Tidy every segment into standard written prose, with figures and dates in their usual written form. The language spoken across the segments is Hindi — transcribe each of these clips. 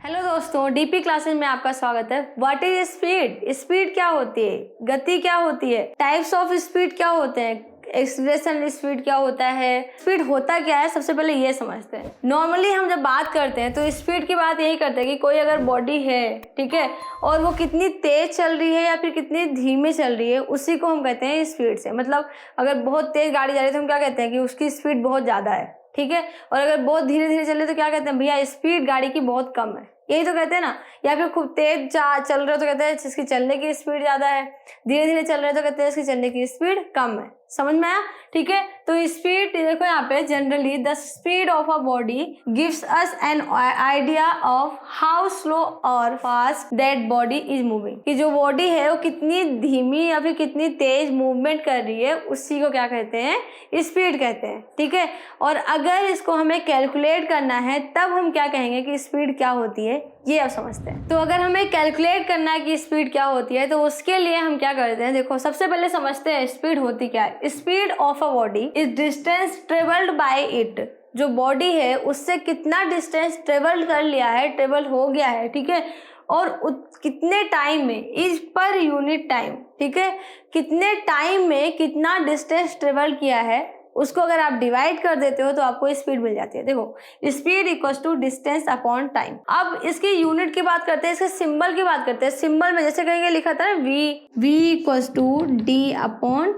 हेलो दोस्तों, डीपी क्लासेस में आपका स्वागत है। What is speed? स्पीड क्या होती है? गति क्या होती है? टाइप्स ऑफ स्पीड क्या होते हैं? एक्सीलरेशन स्पीड क्या होता है? स्पीड होता क्या है, सबसे पहले ये समझते हैं। नॉर्मली हम जब बात करते हैं तो स्पीड की बात यही करते हैं कि कोई अगर बॉडी है, ठीक है, और वो कितनी तेज चल रही है या फिर कितनी धीमे चल रही है, उसी को हम कहते हैं स्पीड से। मतलब अगर बहुत तेज गाड़ी जा रही है तो हम क्या कहते हैं कि उसकी स्पीड बहुत ज़्यादा है, ठीक है। और अगर बहुत धीरे धीरे चल रहे तो क्या कहते हैं, भैया स्पीड गाड़ी की बहुत कम है, यही तो कहते हैं ना। या फिर खूब तेज चल रहे हो तो कहते हैं इसकी चलने की स्पीड ज्यादा है, धीरे धीरे चल रहे हो तो कहते हैं इसकी चलने की स्पीड कम है। समझ में आया? ठीक है। तो स्पीड देखो यहाँ पे, generally the speed of a body gives us an idea of how slow और fast that body is moving. कि जो बॉडी है वो कितनी धीमी या फिर कितनी तेज मूवमेंट कर रही है, उसी को क्या कहते हैं, स्पीड कहते हैं, ठीक है। और अगर इसको हमें कैलकुलेट करना है तब हम क्या कहेंगे कि स्पीड क्या होती है, ये अब समझते हैं। तो अगर हमें कैलकुलेट करना है कि स्पीड क्या होती है तो उसके लिए हम क्या करते हैं, देखो सबसे पहले समझते हैं स्पीड होती क्या है। Speed of a body is distance travelled by it. जो बॉडी है उससे कितना डिस्टेंस ट्रेवल कर लिया है, ट्रेवल हो गया है, ठीक है, और कितने टाइम में, इज पर यूनिट टाइम, ठीक है, कितने टाइम में कितना डिस्टेंस ट्रेवल किया है, उसको अगर आप डिवाइड कर देते हो तो आपको स्पीड मिल जाती है। देखो speed equals to distance upon time. अब इसकी यूनिट की बात करते हैं, इसके सिंबल की बात करते हैं। सिंबल में जैसे कहीं लिखा था ना v equals to D upon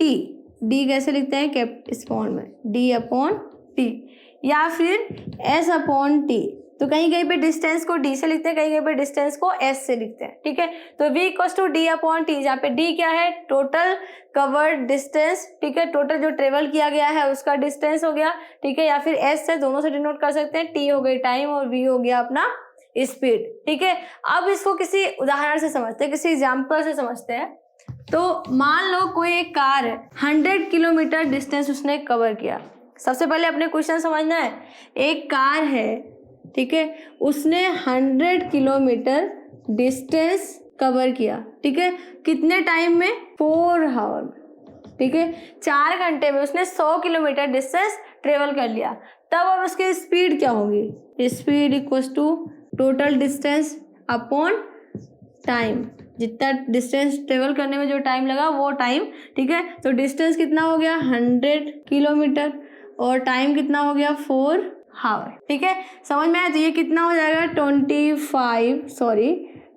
T. D कैसे लिखते हैं, कैप स्मॉल में, डी अपॉन टी, या फिर एस अपॉन टी। तो कहीं कहीं पे डिस्टेंस को डी से लिखते हैं, कहीं कहीं पे डिस्टेंस को एस से लिखते हैं, ठीक है। तो v equals to D upon T, जहाँ पे डी क्या है, टोटल कवर्ड डिस्टेंस, ठीक है, टोटल जो ट्रेवल किया गया है उसका डिस्टेंस हो गया, ठीक है, या फिर एस से, दोनों से डिनोट कर सकते हैं। टी हो गई टाइम और v हो गया अपना स्पीड, ठीक है। अब इसको किसी उदाहरण से समझते हैं, किसी एग्जाम्पल से समझते हैं। तो मान लो कोई एक कार है, 100 किलोमीटर डिस्टेंस उसने कवर किया। सबसे पहले अपने क्वेश्चन समझना है, एक कार है, ठीक है, उसने 100 किलोमीटर डिस्टेंस कवर किया, ठीक है, कितने टाइम में, 4 आवर में, ठीक है, 4 घंटे में उसने 100 किलोमीटर डिस्टेंस ट्रेवल कर लिया। तब अब उसकी स्पीड क्या होगी, speed equals to total distance upon time. जितना डिस्टेंस ट्रेवल करने में जो टाइम लगा वो टाइम, ठीक है। तो डिस्टेंस कितना हो गया, 100 किलोमीटर, और टाइम कितना हो गया, 4 आवर, ठीक है। समझ में आया? तो ये कितना हो जाएगा,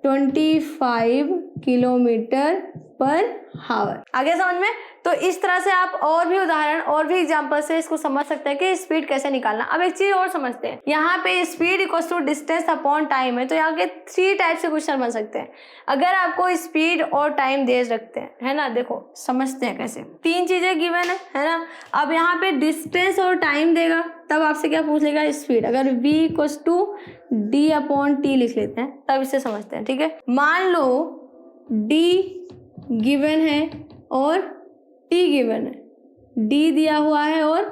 25 किलोमीटर पर आवर। आगे समझ में? तो इस तरह से आप और भी उदाहरण और भी एग्जांपल से इसको समझ सकते हैं कि स्पीड कैसे निकालना। अब एक चीज और समझते हैं, यहाँ पे speed equals to distance upon time है, तो यहाँ के 3 टाइप से क्वेश्चन बन सकते हैं अगर आपको स्पीड और टाइम दे रखते हैं, है ना। देखो समझते हैं कैसे। 3 चीजें गिवन है ना। अब यहाँ पे डिस्टेंस और टाइम देगा, तब आपसे क्या पूछ लेगा, स्पीड। अगर v equals to D upon T लिख लेते हैं तब इसे समझते हैं, ठीक है। मान लो d गिवन है और t गिवन है, d दिया हुआ है और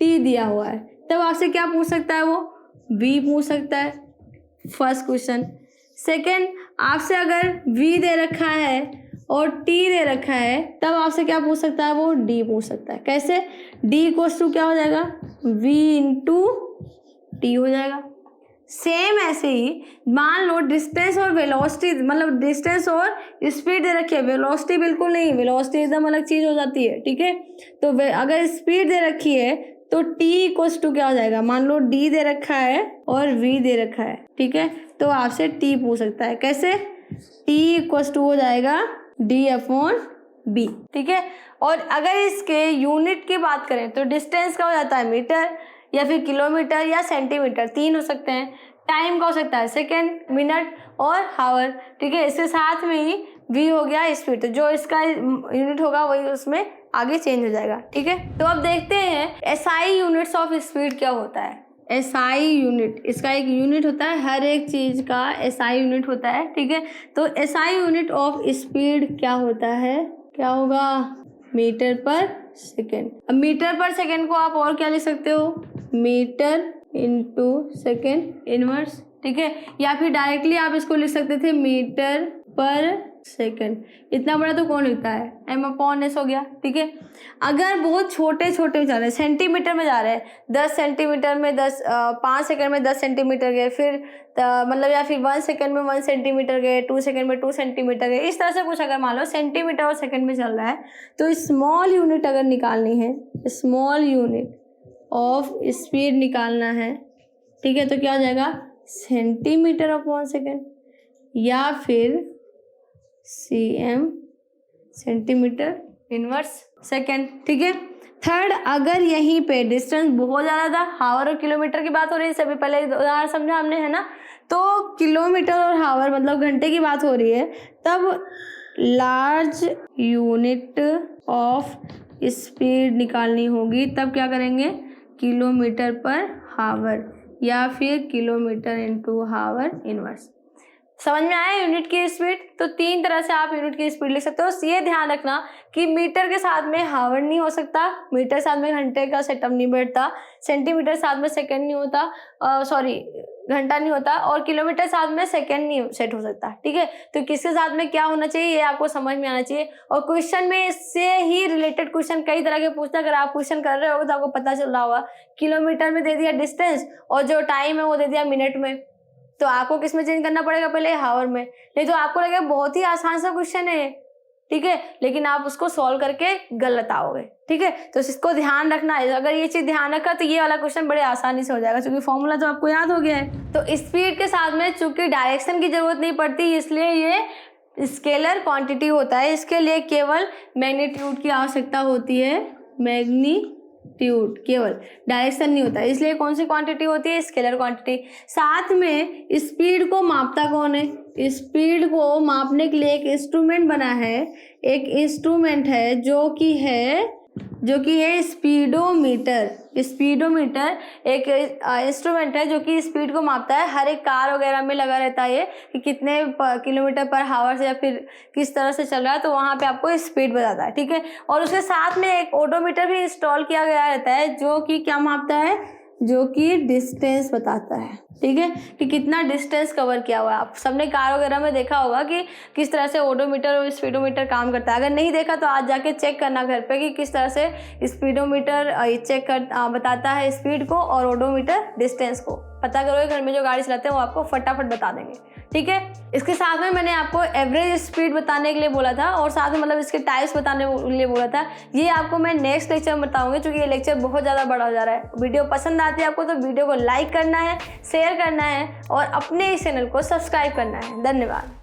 t दिया हुआ है, तब आपसे क्या पूछ सकता है, वो v पूछ सकता है, फर्स्ट क्वेश्चन। सेकंड, आपसे अगर v दे रखा है और t दे रखा है, तब आपसे क्या पूछ सकता है, वो d पूछ सकता है। कैसे, d इक्वल्स टू क्या हो जाएगा, v इंटू टी हो जाएगा। सेम ऐसे ही मान लो डिस्टेंस और वेलोसिटी, मतलब डिस्टेंस और स्पीड दे रखी है, वेलोसिटी बिल्कुल नहीं, वेलोसिटी एकदम अलग चीज हो जाती है, ठीक है। तो अगर स्पीड दे रखी है तो t इक्वल्स टू क्या हो जाएगा, मान लो d दे रखा है और v दे रखा है, ठीक है, तो आपसे t पूछ सकता है। कैसे, t इक्वल्स टू हो जाएगा d अपॉन b, ठीक है। और अगर इसके यूनिट की बात करें तो डिस्टेंस का हो जाता है मीटर या फिर किलोमीटर या सेंटीमीटर, 3 हो सकते हैं। टाइम का हो सकता है सेकंड, मिनट और हावर, ठीक है। इसके साथ में ही v हो गया स्पीड, तो जो इसका यूनिट होगा वही उसमें आगे चेंज हो जाएगा, ठीक है। तो अब देखते हैं SI यूनिट्स ऑफ स्पीड क्या होता है। SI यूनिट, इसका एक यूनिट होता है, हर एक चीज का SI यूनिट होता है, ठीक है। तो SI यूनिट ऑफ स्पीड क्या होता है, क्या होगा, मीटर पर सेकेंड। अब मीटर पर सेकेंड को आप और क्या लिख सकते हो, मीटर इंटू सेकेंड इनवर्स, ठीक है, या फिर डायरेक्टली आप इसको लिख सकते थे मीटर पर सेकेंड। इतना बड़ा तो कौन लिखता है, m/s हो गया, ठीक है। अगर बहुत छोटे छोटे जा रहे हैं, सेंटीमीटर में जा रहे हैं, 10 सेंटीमीटर में 5 सेकंड में 10 सेंटीमीटर गए, फिर मतलब या फिर 1 सेकंड में 1 सेंटीमीटर गए, 2 सेकंड में 2 सेंटीमीटर गए, इस तरह से कुछ अगर मान लो सेंटीमीटर और सेकंड में चल रहा है, तो स्मॉल यूनिट अगर निकालनी है, स्मॉल यूनिट ऑफ स्पीड निकालना है, ठीक है, तो क्या हो जाएगा, cm/s या फिर cm सेंटीमीटर इनवर्स सेकेंड, ठीक है। थर्ड, अगर यहीं पे डिस्टेंस बहुत ज़्यादा था, हावर और किलोमीटर की बात हो रही है, सभी पहले उदाहरण समझा हमने, है ना, तो किलोमीटर और हावर मतलब घंटे की बात हो रही है, तब लार्ज यूनिट ऑफ स्पीड निकालनी होगी, तब क्या करेंगे, किलोमीटर पर हावर या फिर किलोमीटर इंटू हावर इनवर्स। समझ में आया यूनिट की स्पीड? तो 3 तरह से आप यूनिट की स्पीड लिख सकते हो। ये ध्यान रखना कि मीटर के साथ में हावर नहीं हो सकता, मीटर के साथ में घंटे का सेटअप नहीं बैठता, सेंटीमीटर साथ में सेकंड नहीं होता, घंटा नहीं होता, और किलोमीटर साथ में सेकंड नहीं सेट हो सकता, ठीक है। तो किसके साथ में क्या होना चाहिए ये आपको समझ में आना चाहिए। और क्वेश्चन में इससे ही रिलेटेड क्वेश्चन कई तरह के पूछते हैं, अगर आप क्वेश्चन कर रहे हो तो आपको पता चल रहा होगा, किलोमीटर में दे दिया डिस्टेंस और जो टाइम है वो दे दिया मिनट में, तो आपको किस में चेंज करना पड़ेगा, पहले हावर में। नहीं तो आपको लगेगा बहुत ही आसान सा क्वेश्चन है, ठीक है, लेकिन आप उसको सॉल्व करके गलत आओगे, ठीक है। तो इसको ध्यान रखना है, अगर ये चीज ध्यान रखा तो ये वाला क्वेश्चन बड़े आसानी से हो जाएगा, क्योंकि फॉर्मूला तो आपको याद हो गया है। तो स्पीड के साथ में चूंकि डायरेक्शन की जरूरत नहीं पड़ती, इसलिए ये स्केलर क्वांटिटी होता है, इसके लिए केवल मैग्नीट्यूड की आवश्यकता होती है, मैग्नीट्यूड, केवल डायरेक्शन नहीं होता, इसलिए कौन सी क्वांटिटी होती है, स्केलर क्वांटिटी। साथ में स्पीड को मापता कौन है, स्पीड को मापने के लिए एक इंस्ट्रूमेंट बना है, एक इंस्ट्रूमेंट है जो कि है स्पीडोमीटर। स्पीडोमीटर एक इंस्ट्रूमेंट है जो कि स्पीड को मापता है, हर एक कार वगैरह में लगा रहता है ये, कि कितने किलोमीटर पर हावर से या फिर किस तरह से चल रहा है, तो वहाँ पे आपको स्पीड बताता है, ठीक है। और उसके साथ में एक ओडोमीटर भी इंस्टॉल किया गया रहता है, जो कि क्या मापता है, जो कि डिस्टेंस बताता है, ठीक है, कि कितना डिस्टेंस कवर किया हुआ है। आप सबने कार वगैरह में देखा होगा कि किस तरह से ओडोमीटर और स्पीडोमीटर काम करता है। अगर नहीं देखा तो आज जाके चेक करना घर पे कि किस तरह से स्पीडोमीटर बताता है स्पीड को, और ओडोमीटर डिस्टेंस को। पता करोगे घर में जो गाड़ी चलाते हैं वो आपको फटाफट बता देंगे, ठीक है। इसके साथ में मैंने आपको एवरेज स्पीड बताने के लिए बोला था, और साथ में मतलब इसके टाइप्स बताने के लिए बोला था। ये आपको मैं नेक्स्ट लेक्चर में बताऊंगी, क्योंकि ये लेक्चर बहुत ज़्यादा बड़ा हो जा रहा है। वीडियो पसंद आती है आपको तो वीडियो को लाइक करना है, शेयर करना है और अपने इस चैनल को सब्सक्राइब करना है। धन्यवाद।